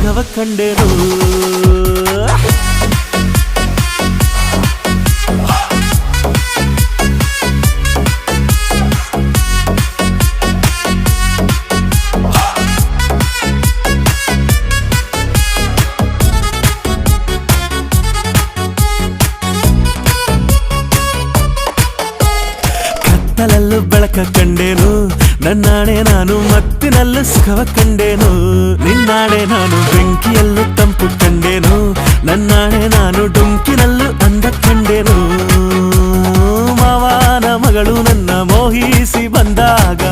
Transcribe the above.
ಸುಖವ ಕಂಡೆನು ಕತ್ತಲಲ್ಲೂ ಬೆಳಕ ಕಂಡೇನು ನನ್ನಾಣೆ ನಾನು ಮತ್ತಿನಲ್ಲೂ ಸುಖವ ಕಂಡೇನು ನಿನ್ನಾಣೆ ನಾನು ಬೆಂಕಿಯಲ್ಲೂ ತಂಪು ಕಂಡೇನು ನನ್ನಾಣೆ ನಾನು ಡೊಂಕಿನಲ್ಲೂ ಅಂದ ಕಂಡೇನು ಮಾವನ ಮಗಳು ನನ್ನ ಮೋಹಿಸಿ ಬಂದಾಗ